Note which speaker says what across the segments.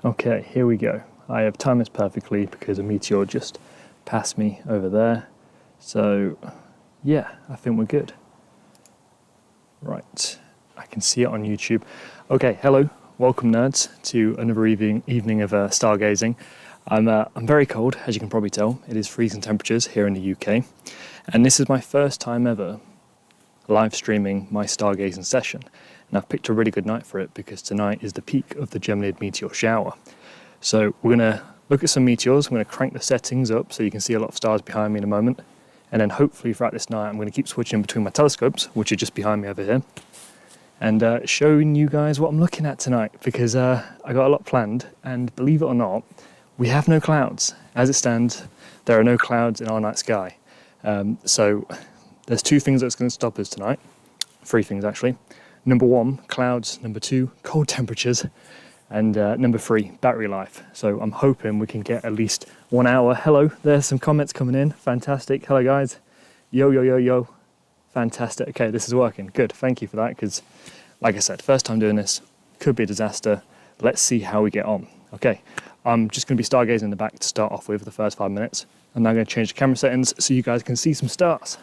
Speaker 1: Okay, here we go. I have timed this perfectly because a meteor just passed me over there. So, yeah, I think we're good. Right, I can see it on YouTube. Okay, hello, welcome nerds to another evening of stargazing. I'm very cold, as you can probably tell. It is freezing temperatures here in the UK. And this is my first time ever live streaming my stargazing session. And I've picked a really good night for it because tonight is the peak of the Geminids Meteor shower. So we're going to look at some meteors. I'm going to crank the settings up so you can see a lot of stars behind me in a moment. And then hopefully throughout this night I'm going to keep switching between my telescopes, which are just behind me over here, and showing you guys what I'm looking at tonight because I got a lot planned, and believe it or not, we have no clouds. As it stands, there are no clouds in our night sky. So there's two things that's going to stop us tonight. Three things actually. Number one, clouds. Number two, cold temperatures. And number three, battery life. So I'm hoping we can get at least 1 hour. Hello, there's some comments coming in. Fantastic. Hello guys. Yo, yo, yo, yo. Fantastic. Okay, this is working. Good. Thank you for that because, like I said, first time doing this, could be a disaster. Let's see how we get on. Okay, I'm just going to be stargazing in the back to start off with the first 5 minutes. I'm now going to change the camera settings so you guys can see some stars.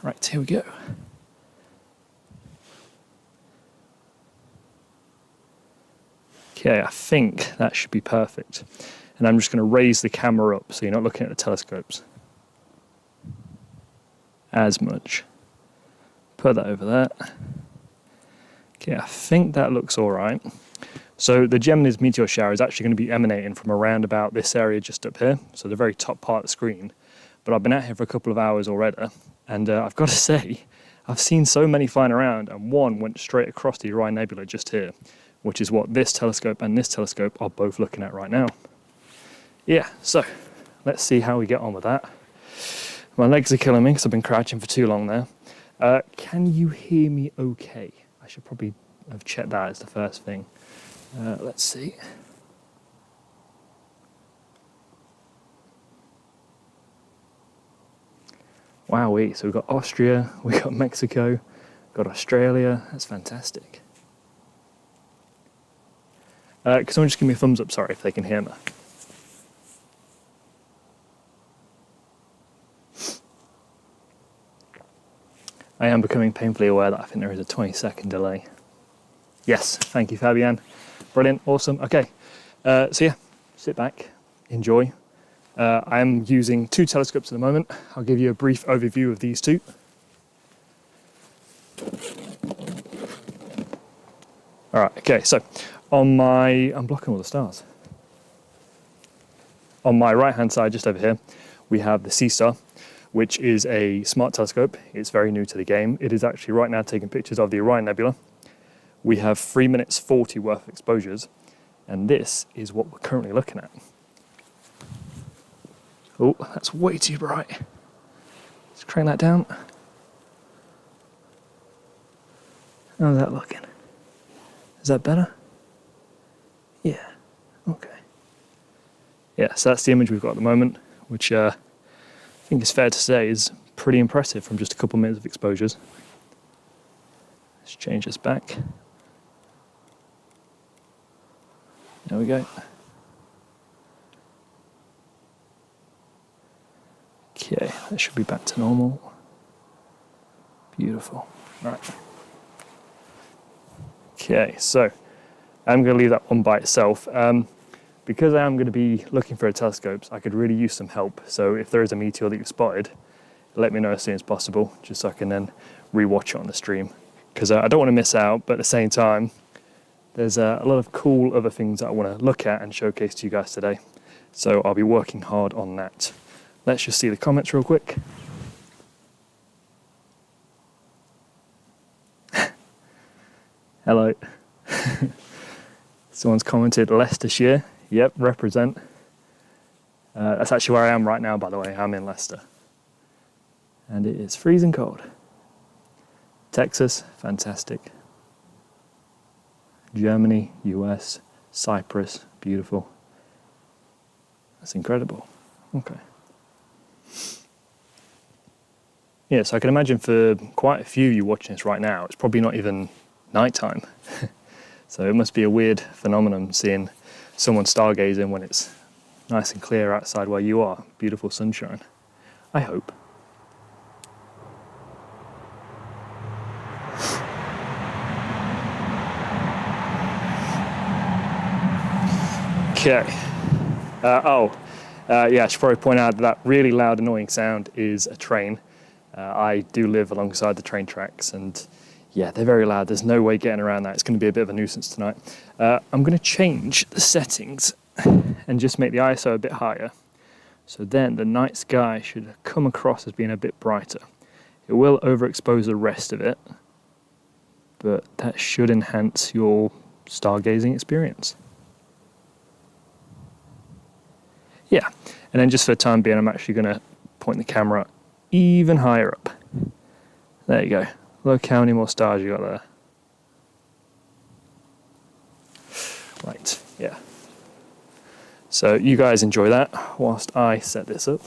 Speaker 1: Right, here we go. Okay, I think that should be perfect. And I'm just going to raise the camera up so you're not looking at the telescopes as much. Put that over there. Okay, I think that looks all right. So the Geminids Meteor shower is actually going to be emanating from around about this area just up here, so the very top part of the screen. But I've been out here for a couple of hours already, and I've got to say, I've seen so many flying around, and one went straight across the Orion Nebula just here, which is what this telescope and this telescope are both looking at right now. Yeah, so let's see how we get on with that. My legs are killing me because I've been crouching for too long there. Can you hear me okay? I should probably have checked that as the first thing. Let's see. Wowee, so we've got Austria, we've got Mexico, we've got Australia. That's fantastic. Can someone just give me a thumbs up, sorry, if they can hear me? I am becoming painfully aware that I think there is a 20-second delay. Yes, thank you, Fabian. Brilliant, awesome. Okay, so yeah, sit back, enjoy. I am using two telescopes at the moment. I'll give you a brief overview of these two. All right, okay, so I'm blocking all the stars. On my right-hand side, just over here, we have the Seestar, which is a smart telescope. It's very new to the game. It is actually right now taking pictures of the Orion Nebula. We have 3 minutes 40 worth of exposures, and this is what we're currently looking at. Oh, that's way too bright. Let's crank that down. How's that looking? Is that better? Yeah, okay. Yeah, so that's the image we've got at the moment, which I think it's fair to say is pretty impressive from just a couple minutes of exposures. Let's change this back. There we go. Okay, that should be back to normal. Beautiful. Right. Okay, so I'm going to leave that one by itself. Because I am going to be looking for telescopes, I could really use some help. So if there is a meteor that you've spotted, let me know as soon as possible, just so I can then re-watch it on the stream. Because I don't want to miss out, but at the same time, there's a lot of cool other things that I want to look at and showcase to you guys today. So I'll be working hard on that. Let's just see the comments real quick. Hello. Someone's commented Leicestershire. Yep, represent. That's actually where I am right now, by the way. I'm in Leicester. And it is freezing cold. Texas, fantastic. Germany, US, Cyprus, beautiful. That's incredible. Okay. Yeah, so I can imagine for quite a few of you watching this right now, it's probably not even nighttime. So it must be a weird phenomenon seeing someone stargazing when it's nice and clear outside where you are. Beautiful sunshine. I hope. Okay. Yeah, I should probably point out that really loud, annoying sound is a train. I do live alongside the train tracks, and yeah, they're very loud. There's no way getting around that. It's going to be a bit of a nuisance tonight. I'm going to change the settings and just make the ISO a bit higher. So then the night sky should come across as being a bit brighter. It will overexpose the rest of it, but that should enhance your stargazing experience. Yeah, and then just for the time being, I'm actually going to point the camera even higher up. There you go. Look how many more stars you got there. Right, yeah. So you guys enjoy that whilst I set this up.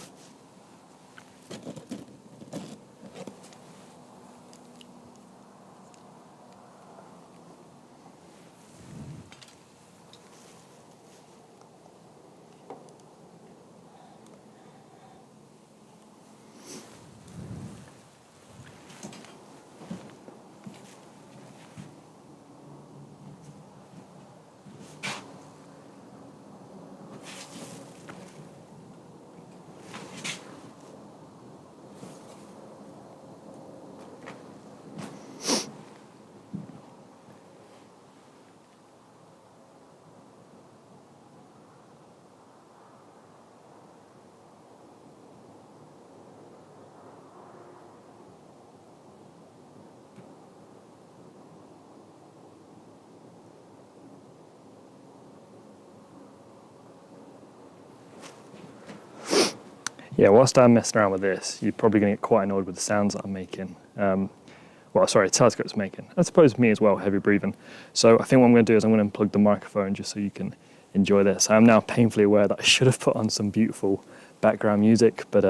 Speaker 1: Yeah, whilst I'm messing around with this, you're probably going to get quite annoyed with the sounds that I'm making. Well, sorry, the telescope's making. I suppose me as well, heavy breathing. So I think what I'm going to do is I'm going to unplug the microphone just so you can enjoy this. I'm now painfully aware that I should have put on some beautiful background music, but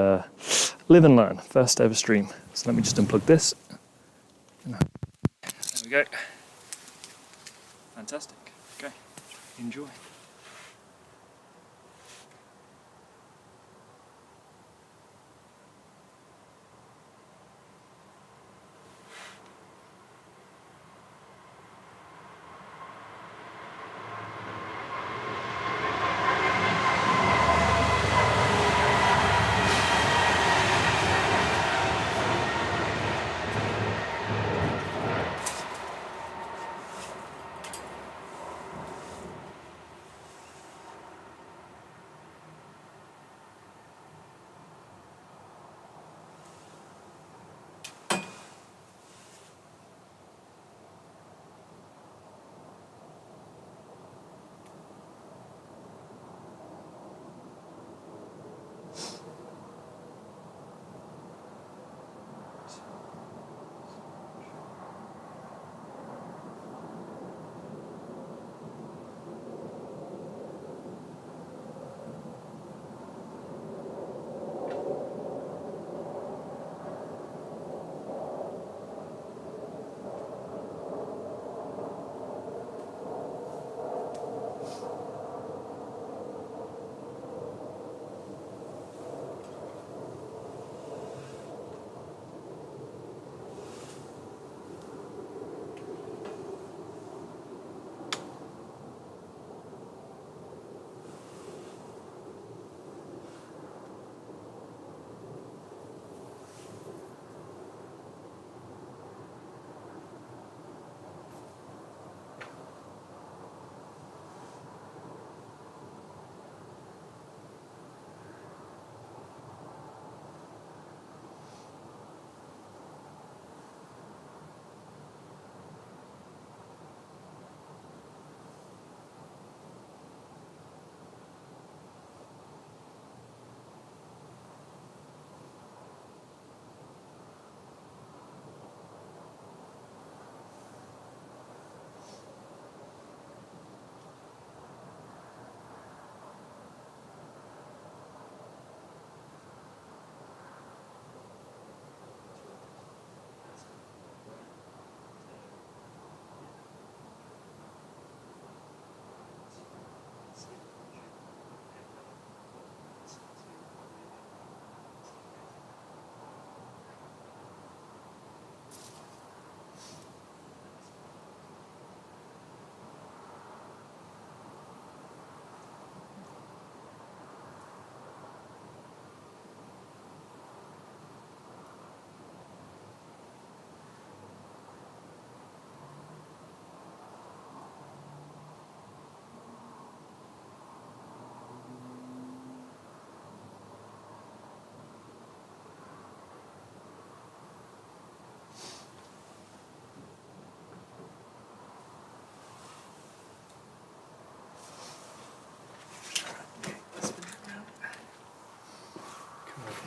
Speaker 1: live and learn. First ever stream. So let me just unplug this. There we go. Fantastic. Okay, enjoy.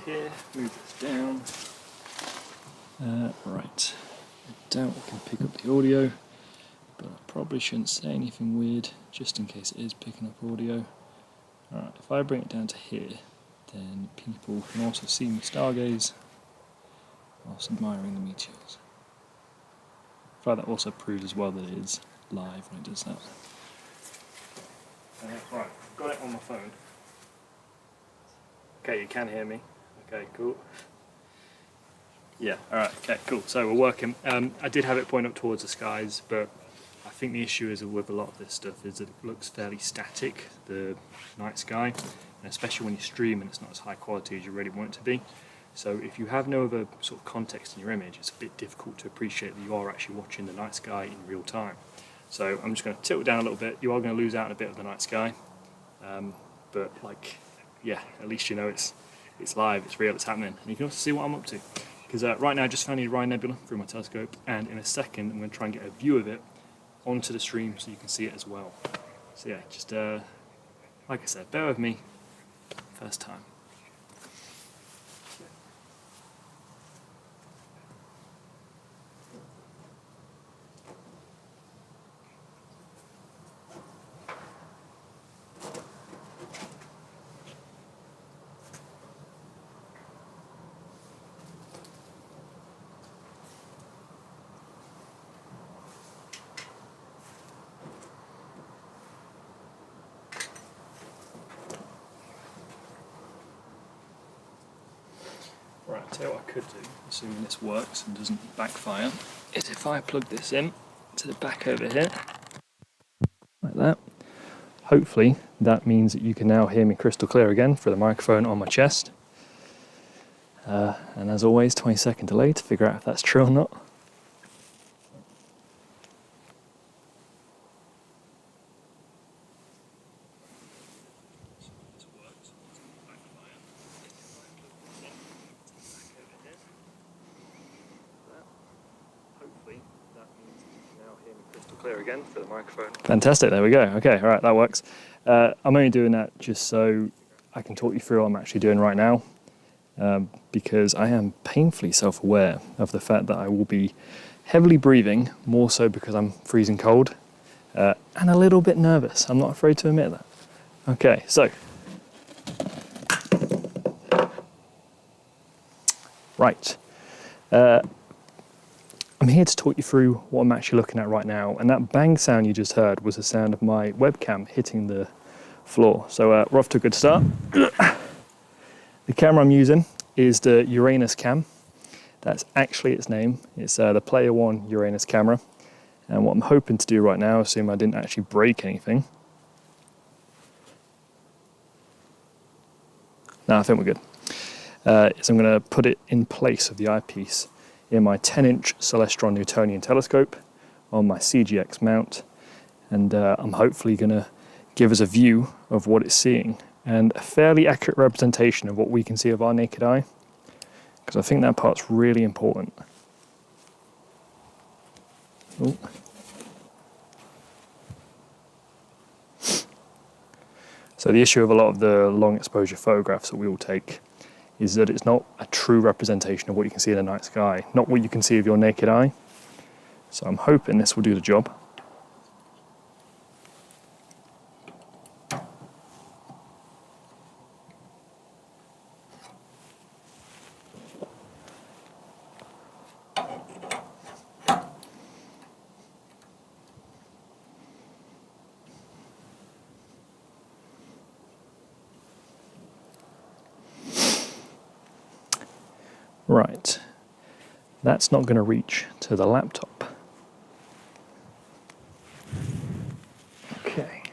Speaker 1: here, move this down. Right, I doubt we can pick up the audio, but I probably shouldn't say anything weird, just in case it is picking up audio. Alright, if I bring it down to here, then people can also see me stargaze whilst admiring the meteors. I feel like that also proves as well that it is live when it does that. Right, got it on my phone. Okay, you can hear me. Okay, cool. Yeah, alright, okay, cool. So we're working. I did have it point up towards the skies, but I think the issue is with a lot of this stuff is that it looks fairly static, the night sky, and especially when you stream and it's not as high quality as you really want it to be. So if you have no other sort of context in your image, it's a bit difficult to appreciate that you are actually watching the night sky in real time. So I'm just going to tilt it down a little bit. You are going to lose out on a bit of the night sky, but like, yeah, at least you know it's live, it's real, it's happening, and you can also see what I'm up to. Because right now I just found the Orion Nebula through my telescope, and in a second I'm going to try and get a view of it onto the stream so you can see it as well. So yeah, just like I said, bear with me, first time. Right, I'll tell you what I could do, assuming this works and doesn't backfire, is if I plug this in to the back over here, like that. Hopefully that means that you can now hear me crystal clear again through the microphone on my chest. And as always, 20-second delay to figure out if that's true or not. Clear again for the microphone. Fantastic, there we go. Okay, all right, that works. I'm only doing that just so I can talk you through what I'm actually doing right now, because I am painfully self-aware of the fact that I will be heavily breathing, more so because I'm freezing cold, and a little bit nervous. I'm not afraid to admit that. Okay, so. Right. I'm here to talk you through what I'm actually looking at right now, and that bang sound you just heard was the sound of my webcam hitting the floor. So we're off to a good start. The camera I'm using is the Uranus cam. That's actually its name. It's the Player One Uranus camera. And what I'm hoping to do right now, assuming I didn't actually break anything. No, I think we're good. Is I'm going to put it in place of the eyepiece in my 10-inch Celestron Newtonian telescope on my CGX mount, and I'm hopefully going to give us a view of what it's seeing and a fairly accurate representation of what we can see of our naked eye, because I think that part's really important. Ooh. So the issue of a lot of the long exposure photographs that we will take is that it's not a true representation of what you can see in the night sky, not what you can see with your naked eye. So I'm hoping this will do the job. Right, that's not going to reach to the laptop. Okay.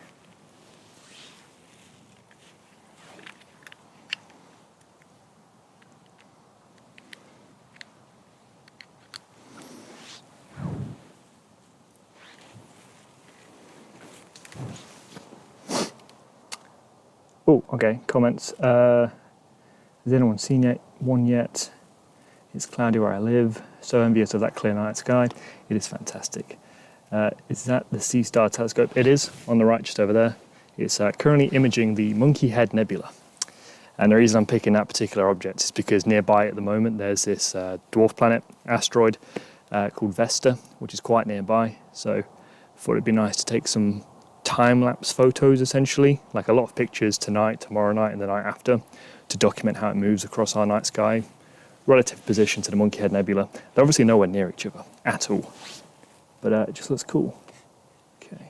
Speaker 1: Oh, okay, comments. Has anyone seen one yet? It's cloudy where I live, so envious of that clear night sky. It is fantastic. Is that the Seestar telescope? It is, on the right, just over there. It's currently imaging the Monkey Head Nebula. And the reason I'm picking that particular object is because nearby at the moment there's this dwarf planet asteroid called Vesta, which is quite nearby. So I thought it'd be nice to take some time-lapse photos, essentially, like a lot of pictures tonight, tomorrow night, and the night after, to document how it moves across our night sky, relative position to the Monkey Head Nebula. They're obviously nowhere near each other at all, but it just looks cool. Okay.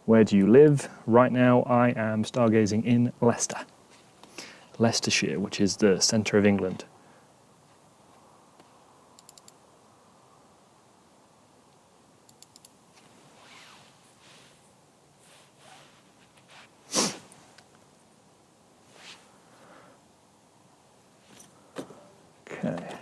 Speaker 1: Where do you live? Right now I am stargazing in Leicestershire, which is the centre of England. Okay.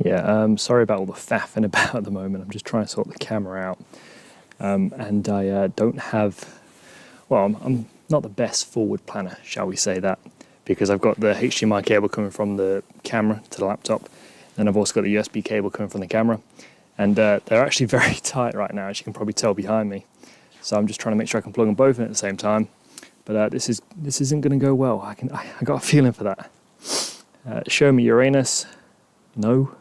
Speaker 1: Yeah, sorry about all the faffing about at the moment. I'm just trying to sort the camera out. And I don't have, well, I'm not the best forward planner, shall we say that, because I've got the HDMI cable coming from the camera to the laptop, and I've also got the USB cable coming from the camera. And they're actually very tight right now, as you can probably tell behind me. So I'm just trying to make sure I can plug them both in at the same time. But this isn't going to go well. I got a feeling for that. Show me Uranus. No.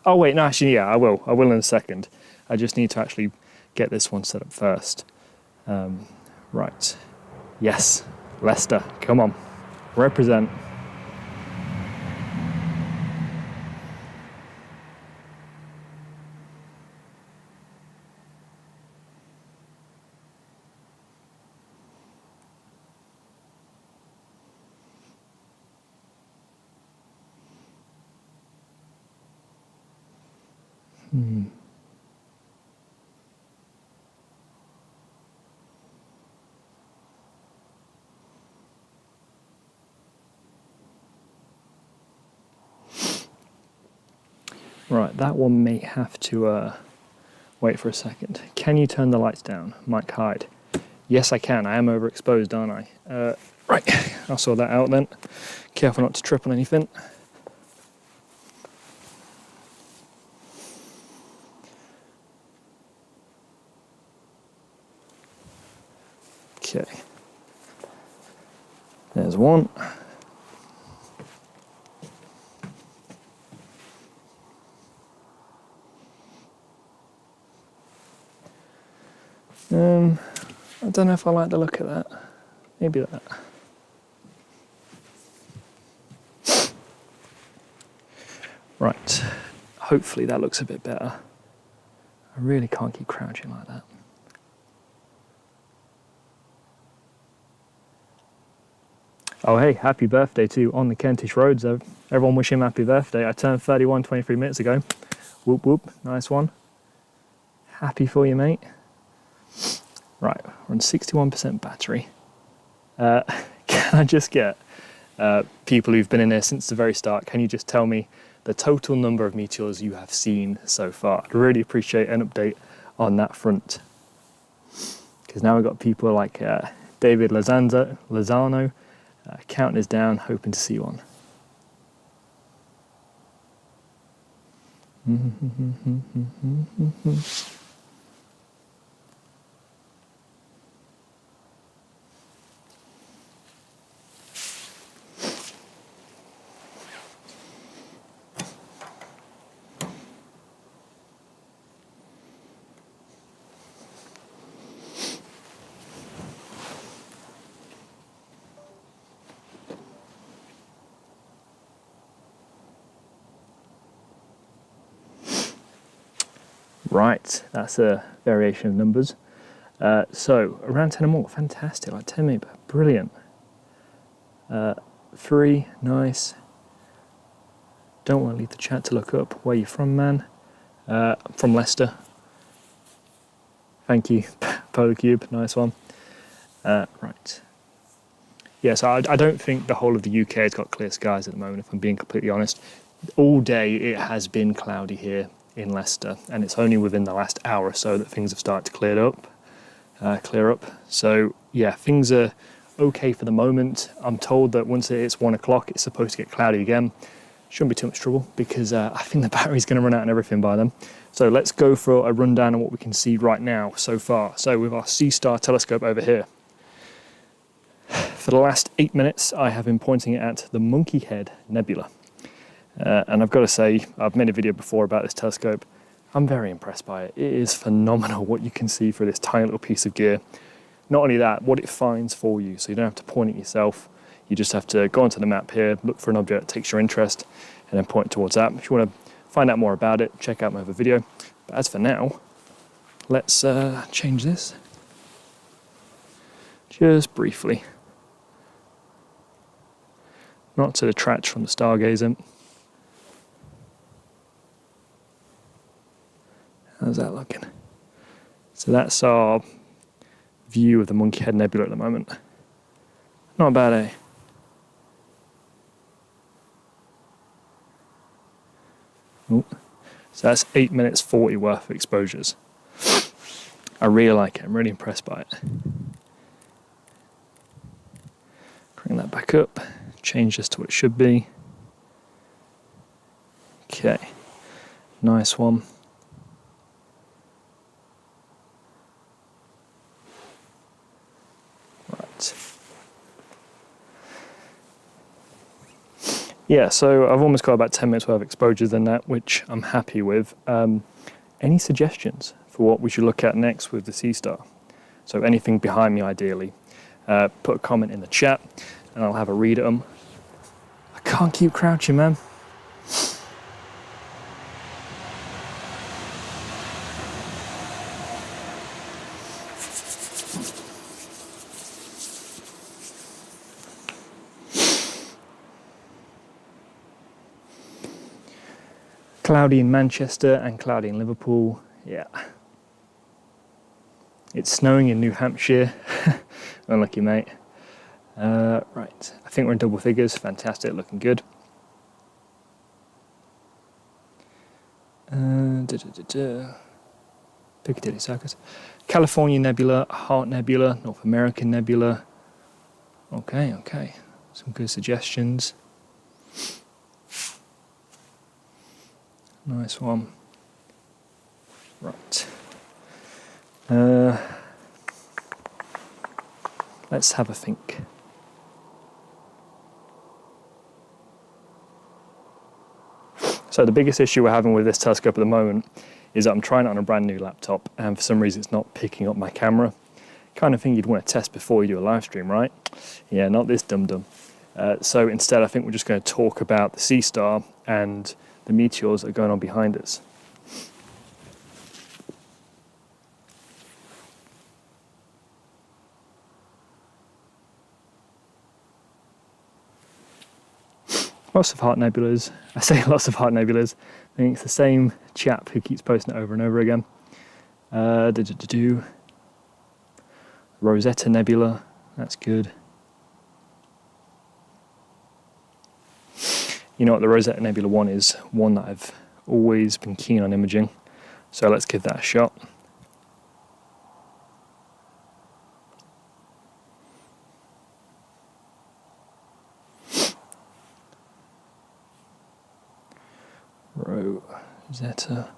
Speaker 1: Oh wait, no, actually, yeah, I will in a second. I just need to actually get this one set up first. Right. Yes, Leicester, come on, represent. Right, that one may have to wait for a second. Can you turn the lights down? Might hide. Yes, I can. I am overexposed, aren't I? Right, I'll sort that out then. Careful not to trip on anything. Okay. There's one. I don't know if I like the look of that. Maybe that. Right. Hopefully that looks a bit better. I really can't keep crouching like that. Oh, hey, happy birthday to On the Kentish Roads. Everyone wish him happy birthday. I turned 31 23 minutes ago. Whoop, whoop. Nice one. Happy for you, mate. Right, we're on 61% battery. Can I just get people who've been in here since the very start, can you just tell me the total number of meteors you have seen so far? I'd really appreciate an update on that front. Because now we've got people like David Lozano counting us down, hoping to see one. Right, that's a variation of numbers. So around 10 or more, fantastic, like 10 maybe, brilliant. 3, nice. Don't want to leave the chat to look up where you're from, man. I'm from Leicester. Thank you, Polar Cube, nice one. Right. Yeah, so I don't think the whole of the UK has got clear skies at the moment, if I'm being completely honest. All day it has been cloudy here in Leicester, and it's only within the last hour or so that things have started to clear up. So yeah, things are okay for the moment. I'm told that once it's 1 o'clock, it's supposed to get cloudy again. Shouldn't be too much trouble because I think the battery's going to run out and everything by then. So let's go for a rundown on what we can see right now so far. So with our Seestar telescope over here, for the last 8 minutes, I have been pointing it at the Monkey Head Nebula. And I've got to say, I've made a video before about this telescope. I'm very impressed by it. It is phenomenal what you can see through this tiny little piece of gear. Not only that, what it finds for you. So you don't have to point it yourself. You just have to go onto the map here, look for an object that takes your interest, and then point towards that. If you want to find out more about it, check out my other video. But as for now, let's change this. Just briefly. Not to detract from the stargazing. How's that looking? So that's our view of the Monkey Head Nebula at the moment. Not bad, eh? Ooh. So that's 8 minutes 40 worth of exposures. I really like it. I'm really impressed by it. Bring that back up. Change this to what it should be. Okay. Nice one. Yeah, so I've almost got about 10 minutes worth of exposures in that, which I'm happy with. Any suggestions for what we should look at next with the Seestar? So anything behind me, ideally. Put a comment in the chat, and I'll have a read at them. I can't keep crouching, man. Cloudy in Manchester and cloudy in Liverpool, yeah. It's snowing in New Hampshire, unlucky mate. Right, I think we're in double figures, fantastic, looking good. Piccadilly Circus. California Nebula, Heart Nebula, North American Nebula. Okay, some good suggestions. Nice one. Right. Let's have a think. So the biggest issue we're having with this telescope at the moment is that I'm trying it on a brand new laptop, and for some reason it's not picking up my camera. Kind of thing you'd want to test before you do a live stream, right? Yeah, not this dum-dum. So instead I think we're just going to talk about the Seestar and the meteors that are going on behind us. Lots of heart nebulas. I say lots of heart nebulas. I think it's the same chap who keeps posting it over and over again. Rosetta Nebula, that's good. You know what, the Rosetta Nebula one is one that I've always been keen on imaging, so let's give that a shot. Rosetta.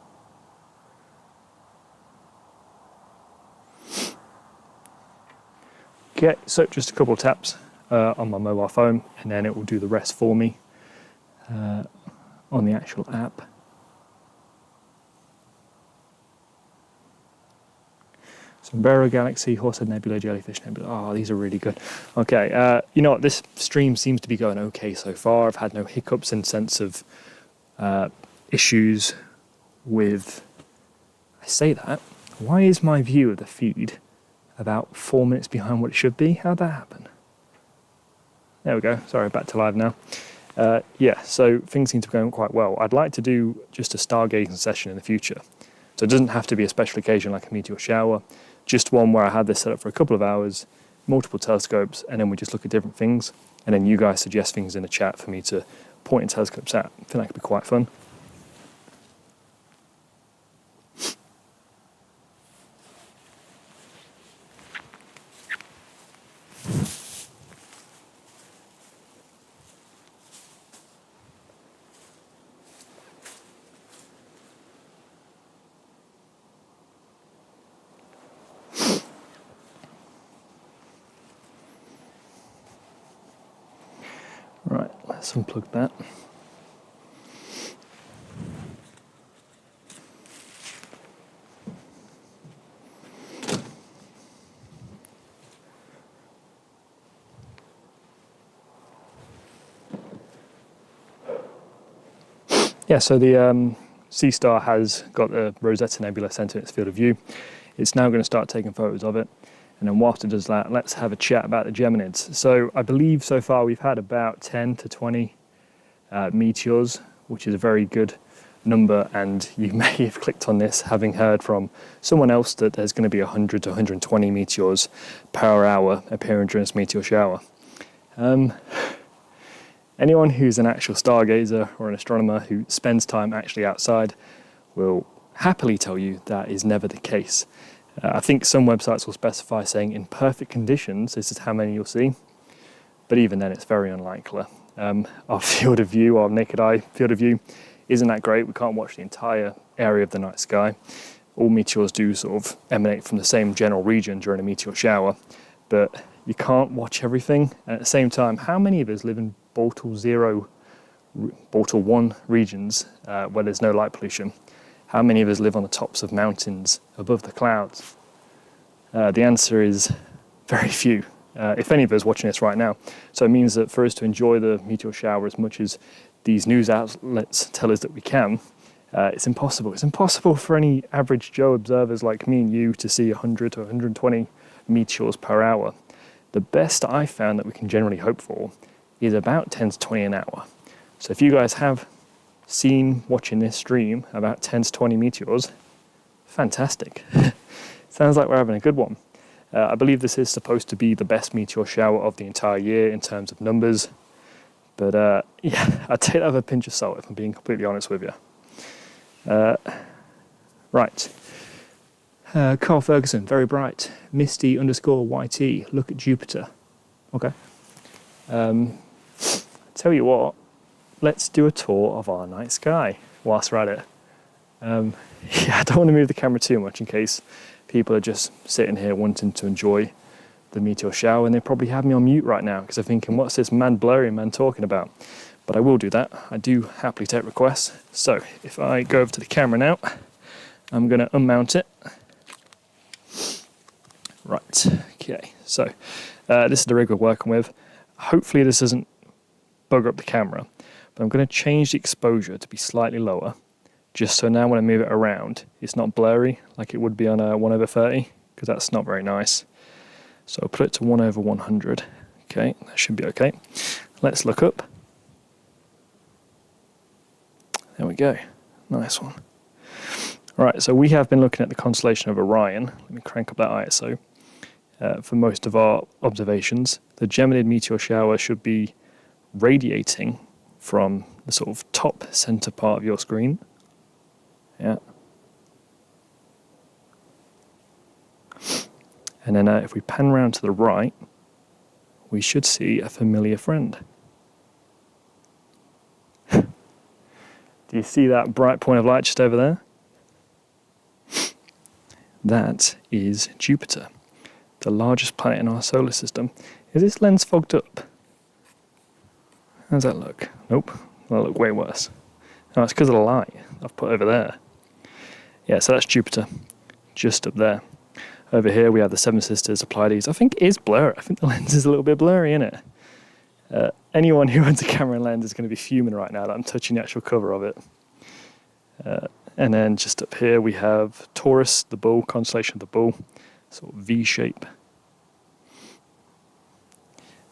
Speaker 1: Okay, so just a couple of taps on my mobile phone, and then it will do the rest for me on the actual app. Sombrero Galaxy, Horsehead Nebula, Jellyfish Nebula. Oh, these are really good. Okay, you know what? This stream seems to be going okay so far. I've had no hiccups in sense of issues with... I say that. Why is my view of the feed about 4 minutes behind what it should be? How'd that happen? There we go. Sorry, back to live now. Yeah, so things seem to be going quite well. I'd like to do just a stargazing session in the future. So it doesn't have to be a special occasion like a meteor shower, just one where I had this set up for a couple of hours, multiple telescopes, and then we just look at different things, and then you guys suggest things in the chat for me to point in telescopes at. I think that could be quite fun. Right, let's unplug that. Yeah, so the Seestar has got the Rosetta Nebula centre in its field of view. It's now going to start taking photos of it. And then whilst it does that, let's have a chat about the Geminids. So I believe so far we've had about 10 to 20 meteors, which is a very good number. And you may have clicked on this having heard from someone else that there's going to be 100 to 120 meteors per hour appearing during this meteor shower. Anyone who's an actual stargazer or an astronomer who spends time actually outside will happily tell you that is never the case. I think some websites will specify saying in perfect conditions this is how many you'll see, but even then it's very unlikely. Our field of view, our naked eye field of view, isn't that great. We can't watch the entire area of the night sky. All meteors do sort of emanate from the same general region during a meteor shower, but you can't watch everything. And at the same time, how many of us live in Bortle 0, Bortle 1 regions where there's no light pollution? How many of us live on the tops of mountains above the clouds? The answer is very few, if any of us watching this right now. So it means that for us to enjoy the meteor shower as much as these news outlets tell us that we can, it's impossible. It's impossible for any average Joe observers like me and you to see 100 to 120 meteors per hour. The best I found that we can generally hope for is about 10 to 20 an hour. So if you guys have seen watching this stream about 10 to 20 meteors, fantastic. Sounds like we're having a good one. I believe this is supposed to be the best meteor shower of the entire year in terms of numbers, but yeah, I'd take that with a pinch of salt if I'm being completely honest with you. Right. Carl Ferguson, very bright. Misty_YT, look at Jupiter. Okay. Tell you what, let's do a tour of our night sky whilst we're at it. Yeah, I don't want to move the camera too much in case people are just sitting here wanting to enjoy the meteor shower, and they probably have me on mute right now because they're thinking, what's this mad blurry man talking about? But I will do that. I do happily take requests. So if I go over to the camera now, I'm going to unmount it. Right, okay, so this is the rig we're working with. Hopefully this doesn't bugger up the camera, but I'm going to change the exposure to be slightly lower, just so now when I move it around, it's not blurry like it would be on a 1/30, because that's not very nice. So I'll put it to 1/100. Okay, that should be okay. Let's look up. There we go. Nice one. All right, so we have been looking at the constellation of Orion. Let me crank up that ISO. For most of our observations, the Geminid meteor shower should be radiating from the sort of top center part of your screen. Yeah. And then if we pan around to the right, we should see a familiar friend. Do you see that bright point of light just over there? That is Jupiter, the largest planet in our solar system. Is this lens fogged up? How does that look? Nope, that'll look way worse. No, it's because of the light I've put over there. Yeah, so that's Jupiter, just up there. Over here we have the Seven Sisters, the Pleiades. I think it is blurry. I think the lens is a little bit blurry, isn't it? Anyone who owns a camera and lens is going to be fuming right now that I'm touching the actual cover of it. And then just up here we have Taurus, the bull, constellation of the bull, sort of V shape.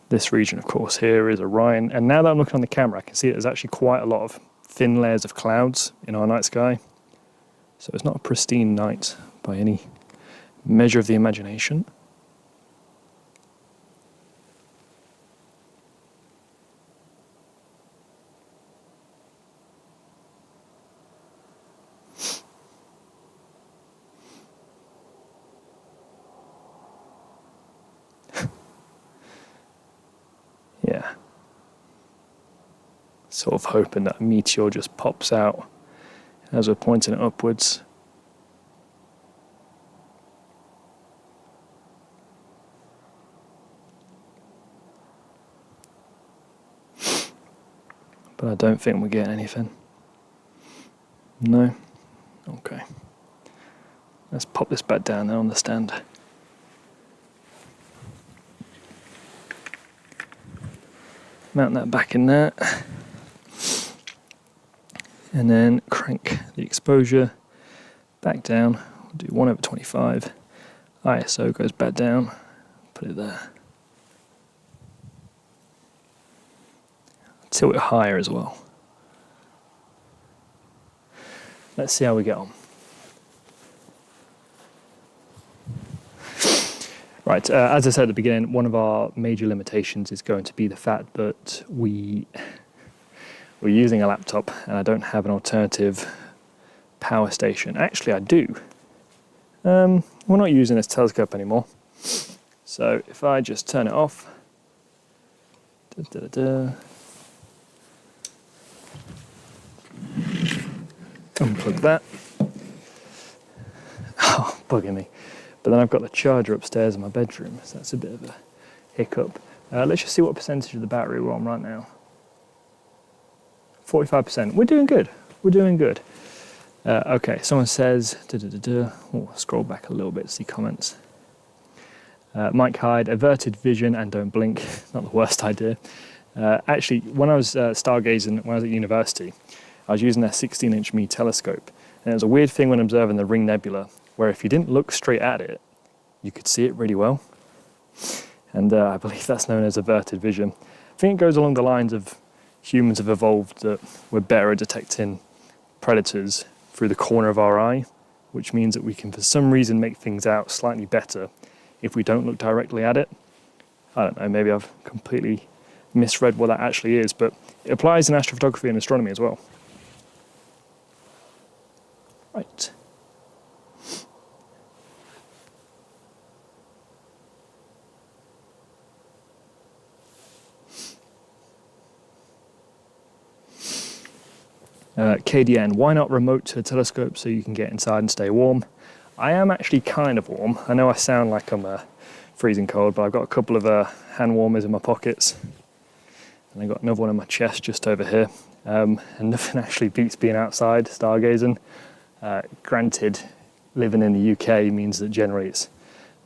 Speaker 1: This region, of course, here is Orion. And now that I'm looking on the camera, I can see that there's actually quite a lot of thin layers of clouds in our night sky. So it's not a pristine night by any measure of the imagination. Yeah. Sort of hoping that a meteor just pops out as we're pointing it upwards. But I don't think we're getting anything. No? Okay. Let's pop this back down there on the stand. Mount that back in there. And then crank the exposure back down. We'll do 1/25. ISO goes back down. Put it there. Tilt it higher as well. Let's see how we get on. Right, as I said at the beginning, one of our major limitations is going to be the fact that we're using a laptop and I don't have an alternative power station. Actually, I do. We're not using this telescope anymore. So if I just turn it off, unplug that. Oh, bugging me. But then I've got the charger upstairs in my bedroom, so that's a bit of a hiccup. Let's just see what percentage of the battery we're on right now. 45%. We're doing good. We're doing good. Okay, someone says, oh, scroll back a little bit to see comments. Mike Hyde, averted vision and don't blink. Not the worst idea. Actually, when I was stargazing, when I was at university, I was using their 16-inch me telescope. And it was a weird thing when observing the Ring Nebula, where if you didn't look straight at it, you could see it really well. And I believe that's known as averted vision. I think it goes along the lines of humans have evolved that we're better at detecting predators through the corner of our eye, which means that we can for some reason make things out slightly better if we don't look directly at it. I don't know, maybe I've completely misread what that actually is, but it applies in astrophotography and astronomy as well. Right. KDN, why not remote to the telescope so you can get inside and stay warm? I am actually kind of warm. I know I sound like I'm freezing cold, but I've got a couple of hand warmers in my pockets. And I've got another one in my chest just over here. And nothing actually beats being outside, stargazing. Granted, living in the UK means that generally it's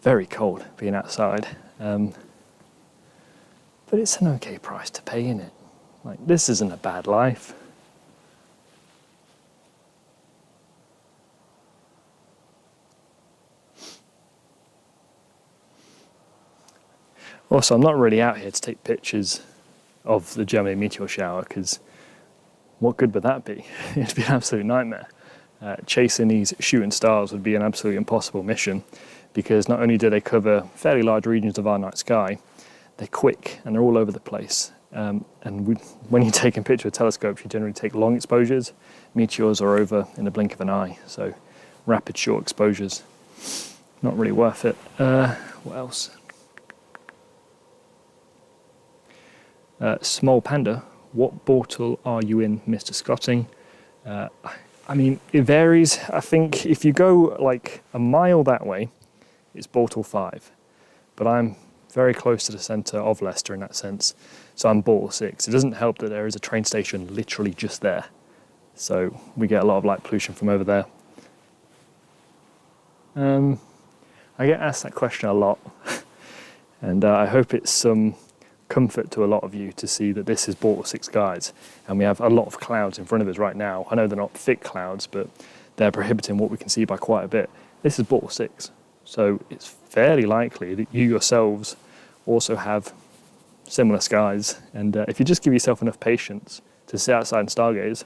Speaker 1: very cold being outside. But it's an okay price to pay, isn't it? Like, this isn't a bad life. Also, I'm not really out here to take pictures of the Gemini meteor shower because what good would that be? It'd be an absolute nightmare. Chasing these shooting stars would be an absolutely impossible mission, because not only do they cover fairly large regions of our night sky, they're quick and they're all over the place. When you're taking pictures with telescopes, you generally take long exposures. Meteors are over in the blink of an eye, so rapid short exposures, not really worth it. What else? Small Panda, what portal are you in, Mr. Scotting? I mean, it varies. I think if you go like a mile that way, it's Portal 5. But I'm very close to the centre of Leicester in that sense, so I'm Portal 6. It doesn't help that there is a train station literally just there, so we get a lot of light pollution from over there. I get asked that question a lot, and I hope it's some comfort to a lot of you to see that this is Portal 6 guides, and we have a lot of clouds in front of us right now. I know they're not thick clouds, but they're prohibiting what we can see by quite a bit. This is Portal 6, so it's fairly likely that you yourselves also have similar skies, and if you just give yourself enough patience to sit outside and stargaze,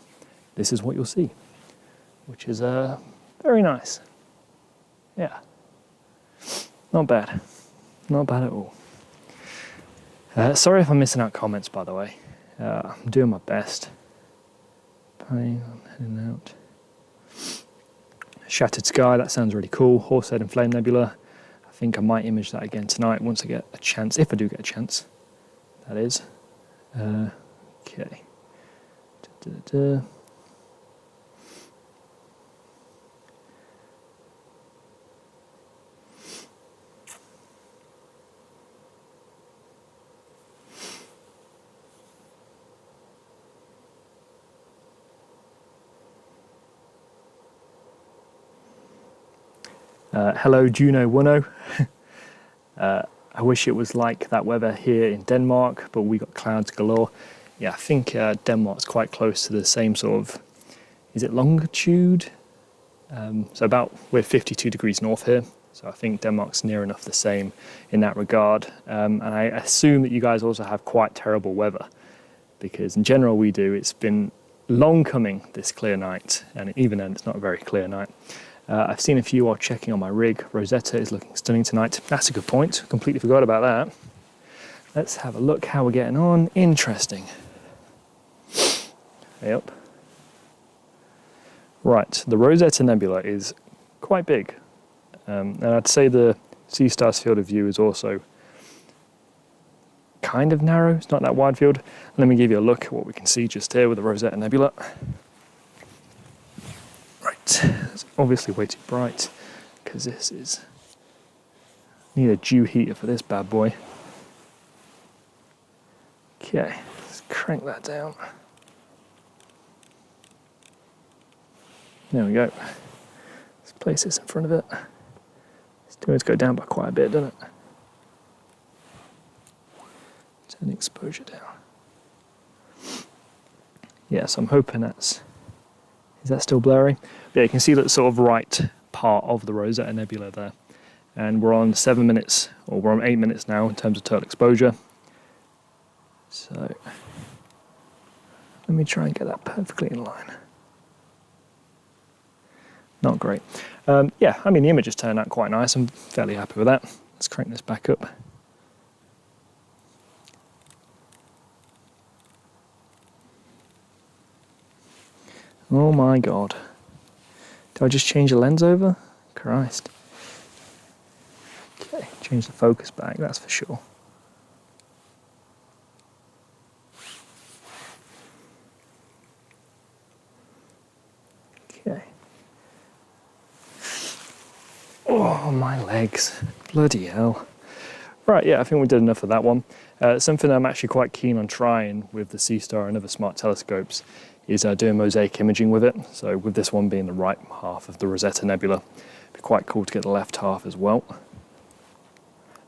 Speaker 1: this is what you'll see, which is very nice. Yeah, not bad at all. Sorry if I'm missing out comments, by the way. I'm doing my best. I'm heading out. Shattered Sky, that sounds really cool. Horsehead and Flame Nebula. I think I might image that again tonight once I get a chance, if I do get a chance, that is. Okay. Hello Juno Wuno. I wish it was like that weather here in Denmark, but we got clouds galore. Yeah, I think Denmark's quite close to the same sort of, is it longitude? So we're 52 degrees north here, so I think Denmark's near enough the same in that regard. And I assume that you guys also have quite terrible weather, because in general we do. It's been long coming, this clear night, and even then it's not a very clear night. I've seen a few while checking on my rig. Rosetta is looking stunning tonight. That's a good point. Completely forgot about that. Let's have a look how we're getting on. Interesting. Yep. Right, the Rosetta Nebula is quite big. And I'd say the Seestar's field of view is also kind of narrow. It's not that wide field. Let me give you a look at what we can see just here with the Rosetta Nebula. Right, it's obviously way too bright, because this is, need a dew heater for this bad boy. Okay, let's crank that down. There we go. Let's place this in front of it. It's doing it to go down by quite a bit, doesn't it? Turn the exposure down. Yeah, so I'm hoping that's, is that still blurry? But yeah, you can see that sort of right part of the Rosetta Nebula there. And we're on 7 minutes, or we're on 8 minutes now in terms of total exposure. So, let me try and get that perfectly in line. Not great. Yeah, I mean, the images turned out quite nice. I'm fairly happy with that. Let's crank this back up. Oh my god. Did I just change the lens over? Christ. Okay, change the focus back, that's for sure. Okay. Oh, my legs. Bloody hell. Right, yeah, I think we did enough of that one. Something I'm actually quite keen on trying with the Seestar and other smart telescopes is doing mosaic imaging with it. So with this one being the right half of the Rosetta Nebula, it'd be quite cool to get the left half as well.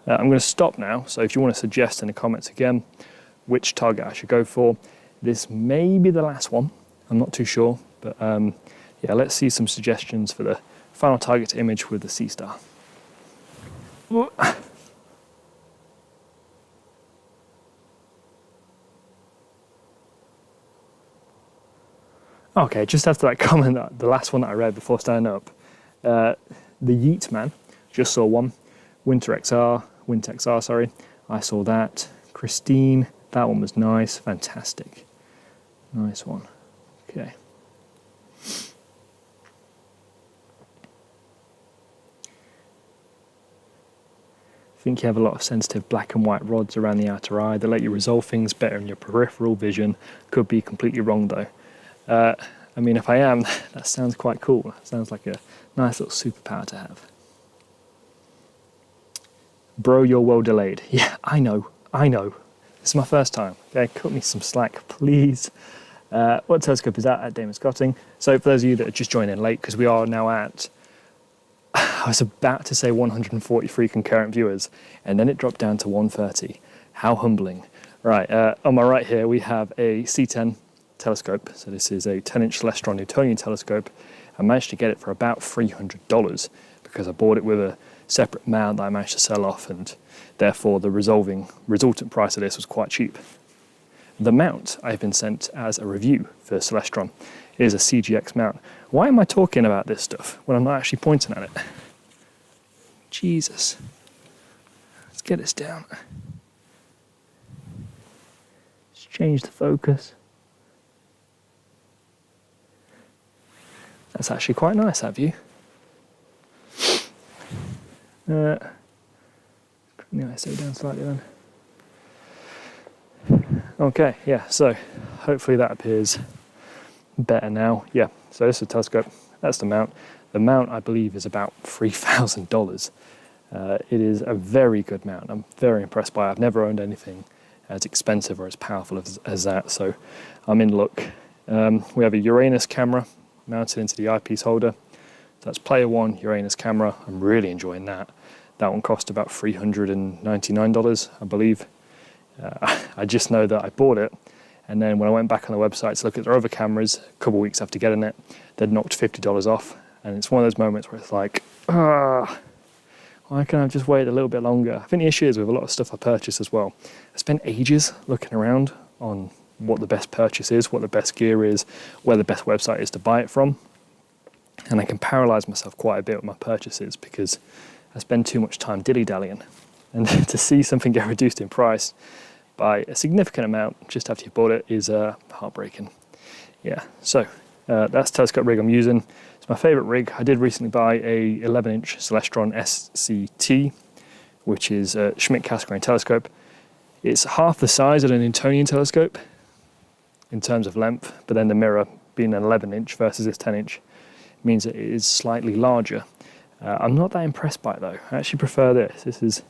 Speaker 1: I'm going to stop now, so if you want to suggest in the comments again which target I should go for, this may be the last one, I'm not too sure, but yeah, let's see some suggestions for the final target to image with the Seestar. Okay, just after that comment, the last one that I read before standing up, the Yeet Man, just saw one. Winter XR, sorry. I saw that. Christine, that one was nice, fantastic. Nice one. Okay. I think you have a lot of sensitive black and white rods around the outer eye. They let you resolve things better in your peripheral vision. Could be completely wrong though. I mean, if I am, that sounds quite cool. That sounds like a nice little superpower to have. Bro, you're well delayed. Yeah, I know. This is my first time. Okay, cut me some slack, please. What telescope is that at Damon Scotting? So for those of you that are just joining late, because we are now at, I was about to say 143 concurrent viewers, and then it dropped down to 130. How humbling. Right, on my right here, we have a C10 telescope. So this is a 10-inch Celestron Newtonian telescope. I managed to get it for about $300 because I bought it with a separate mount that I managed to sell off, and therefore the resultant price of this was quite cheap. The mount I've been sent as a review for Celestron is a CGX mount. Why am I talking about this stuff when I'm not actually pointing at it? Jesus. Let's get this down. Let's change the focus. That's actually quite nice, that view. Bring the ISO down slightly then. Okay, yeah, so hopefully that appears better now. Yeah, so this is a telescope, that's the mount. The mount, I believe, is about $3,000. It is a very good mount. I'm very impressed by it. I've never owned anything as expensive or as powerful as that, so I'm in luck. We have a Uranus camera mounted into the eyepiece holder. So that's player one, Uranus camera. I'm really enjoying that. That one cost about $399, I believe. I just know that I bought it, and then when I went back on the website to look at their other cameras a couple of weeks after getting it, they'd knocked $50 off. And it's one of those moments where it's like, why can't I just wait a little bit longer? I think the issue is with a lot of stuff I purchase as well. I spent ages looking around on what the best purchase is, what the best gear is, where the best website is to buy it from. And I can paralyze myself quite a bit with my purchases because I spend too much time dilly-dallying. And to see something get reduced in price by a significant amount just after you bought it is heartbreaking. Yeah, so that's the telescope rig I'm using. It's my favorite rig. I did recently buy a 11-inch Celestron SCT, which is a Schmidt-Cassegrain telescope. It's half the size of an Newtonian telescope in terms of length, but then the mirror being an 11-inch versus this 10-inch means that it is slightly larger. I'm not that impressed by it though. I actually prefer this. This is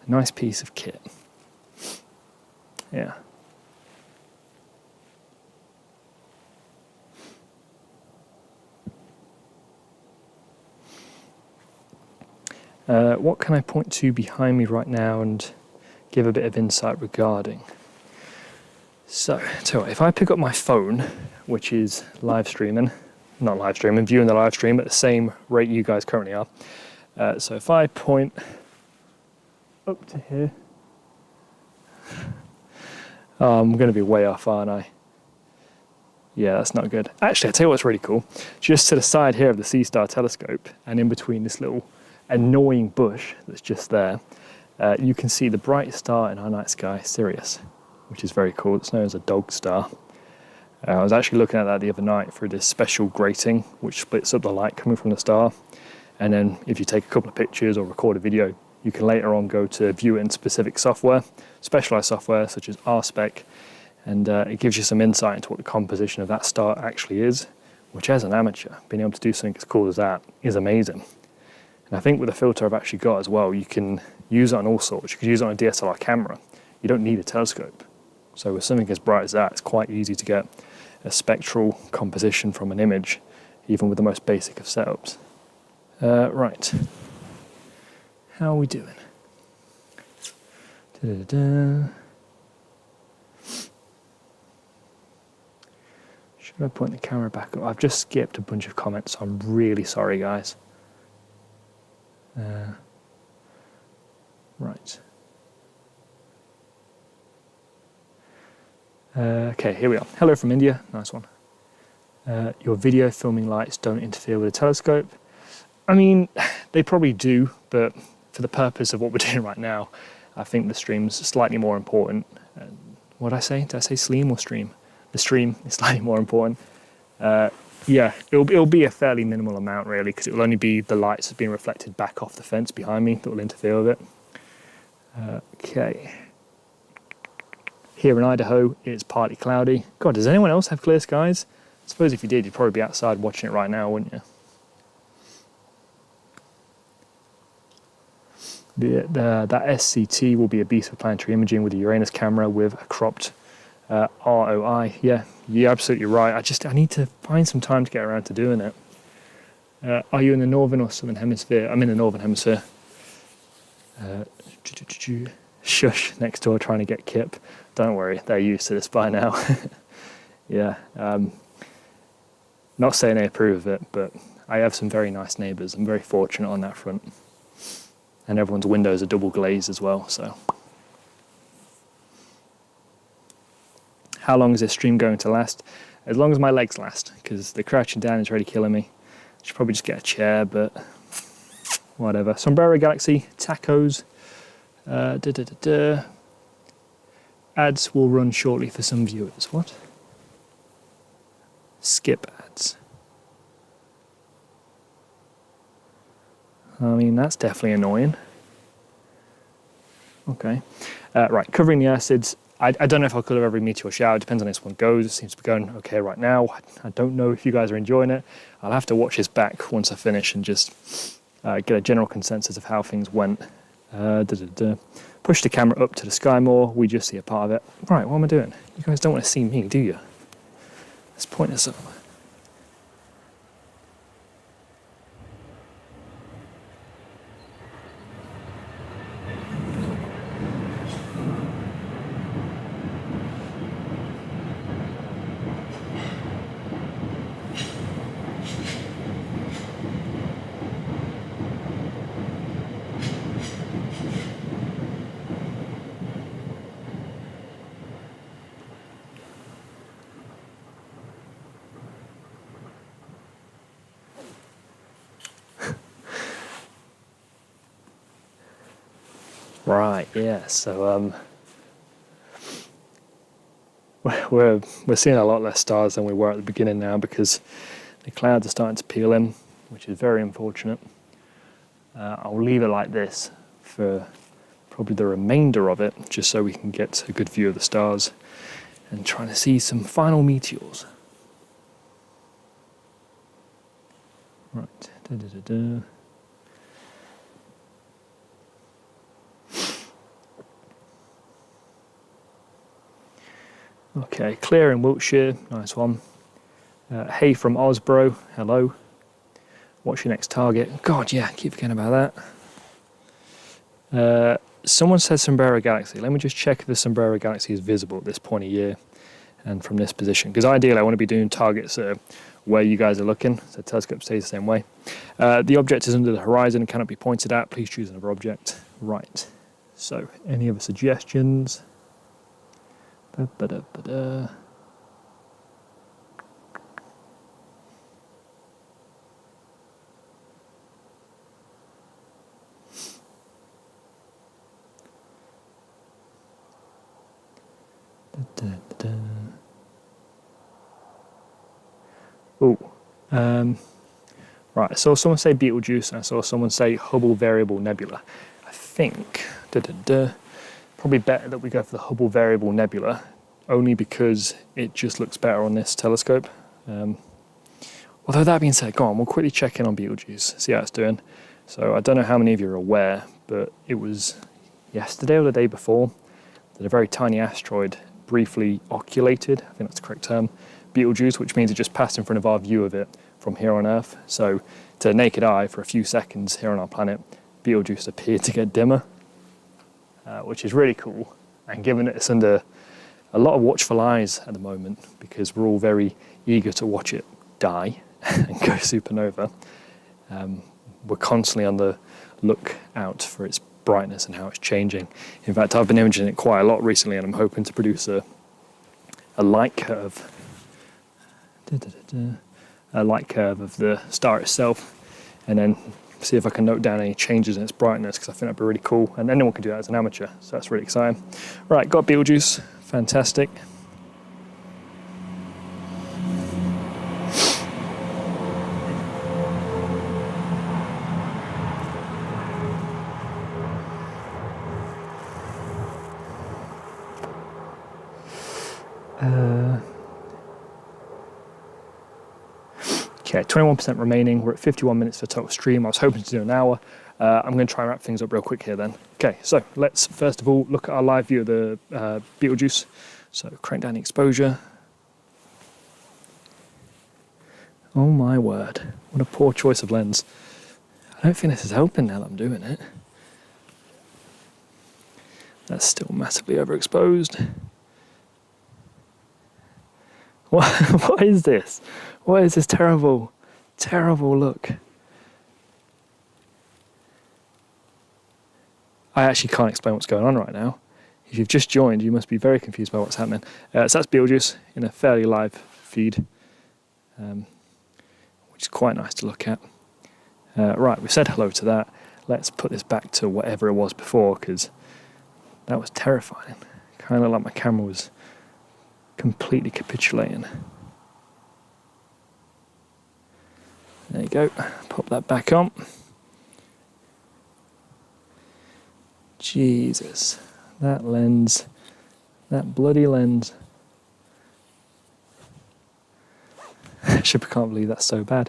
Speaker 1: a nice piece of kit. Yeah. What can I point to behind me right now and give a bit of insight regarding? So if I pick up my phone, which is viewing the live stream at the same rate you guys currently are. So if I point up to here, I'm going to be way off, aren't I? Yeah, that's not good. Actually, I'll tell you what's really cool. Just to the side here of the Seestar telescope, and in between this little annoying bush that's just there, you can see the brightest star in our night sky, Sirius, which is very cool. It's known as a dog star. I was actually looking at that the other night through this special grating which splits up the light coming from the star, and then if you take a couple of pictures or record a video, you can later on go to view it in specific software, specialized software such as RSpec, and it gives you some insight into what the composition of that star actually is, which as an amateur, being able to do something as cool as that is amazing. And I think with the filter I've actually got as well, you can use it on all sorts. You could use it on a DSLR camera. You don't need a telescope. So with something as bright as that, it's quite easy to get a spectral composition from an image, even with the most basic of setups. Right. How are we doing? Da-da-da. Should I point the camera back up? I've just skipped a bunch of comments, so I'm really sorry, guys. Right. Okay, here we are. Hello from India. Nice one. Your video filming lights don't interfere with the telescope. I mean, they probably do, but for the purpose of what we're doing right now, I think the stream's slightly more important. What did I say? Did I say stream or stream? The stream is slightly more important. Yeah, it'll be a fairly minimal amount really, because it will only be the lights being reflected back off the fence behind me that will interfere with it. Okay. Here in Idaho, it's partly cloudy. God, does anyone else have clear skies? I suppose if you did, you'd probably be outside watching it right now, wouldn't you? That SCT will be a beast of planetary imaging with a Uranus camera with a cropped ROI. Yeah, you're absolutely right. I need to find some time to get around to doing it. Are you in the northern or southern hemisphere? I'm in the northern hemisphere. Shush, next door trying to get Kip. Don't worry, they're used to this by now. Yeah, not saying I approve of it, but I have some very nice neighbours. I'm very fortunate on that front. And everyone's windows are double glazed as well, so. How long is this stream going to last? As long as my legs last, because the crouching down is really killing me. I should probably just get a chair, but whatever. Sombrero Galaxy, tacos. Ads will run shortly for some viewers. What? Skip ads. I mean, that's definitely annoying. Okay. Right, covering the acids. I don't know if I'll cover every meteor shower. It depends on how this one goes. It seems to be going okay right now. I don't know if you guys are enjoying it. I'll have to watch this back once I finish and just get a general consensus of how things went. Push the camera up to the sky more. We just see a part of it. Right, what am I doing? You guys don't want to see me, do you? Let's point this up. Right, yeah, so we're seeing a lot less stars than we were at the beginning now, because the clouds are starting to peel in, which is very unfortunate. I'll leave it like this for probably the remainder of it, just so we can get a good view of the stars and trying to see some final meteors. Right, Okay, clear in Wiltshire, nice one. Hey from Osbro, hello. What's your next target? God, yeah, keep forgetting about that. Someone said Sombrero Galaxy. Let me just check if the Sombrero Galaxy is visible at this point of year and from this position. Because ideally, I want to be doing targets where you guys are looking, so the telescope stays the same way. The object is under the horizon and cannot be pointed at. Please choose another object. Right. So, any other suggestions? Ba-da-ba-da. Oh, right. I saw someone say Betelgeuse, and I saw someone say Hubble Variable Nebula. I think probably better that we go for the Hubble Variable Nebula, only because it just looks better on this telescope. Although that being said, go on, we'll quickly check in on Betelgeuse, see how it's doing. So I don't know how many of you are aware, but it was yesterday or the day before that a very tiny asteroid briefly oculated, I think that's the correct term, Betelgeuse, which means it just passed in front of our view of it from here on Earth. So to the naked eye, for a few seconds here on our planet, Betelgeuse appeared to get dimmer, which is really cool. And given that it's under a lot of watchful eyes at the moment, because we're all very eager to watch it die and go supernova, we're constantly on the lookout for its brightness and how it's changing. In fact, I've been imaging it quite a lot recently, and I'm hoping to produce a light curve. light curve of the star itself, and then see if I can note down any changes in its brightness, because I think that'd be really cool, and anyone can do that as an amateur, so that's really exciting. Right, got Betelgeuse, fantastic. Okay, 21% remaining. We're at 51 minutes for total stream. I was hoping to do an hour. I'm going to try and wrap things up real quick here then. Okay, so let's first of all look at our live view of the Betelgeuse. So crank down the exposure. Oh my word, what a poor choice of lens. I don't think this is helping now that I'm doing it. That's still massively overexposed. What is this? What is this terrible, terrible look? I actually can't explain what's going on right now. If you've just joined, you must be very confused by what's happening. So that's Betelgeuse in a fairly live feed, which is quite nice to look at. Right, we've said hello to that. Let's put this back to whatever it was before, because that was terrifying. Kind of like my camera was completely capitulating. There you go, pop that back on. Jesus, that lens, that bloody lens. I can't believe that's so bad.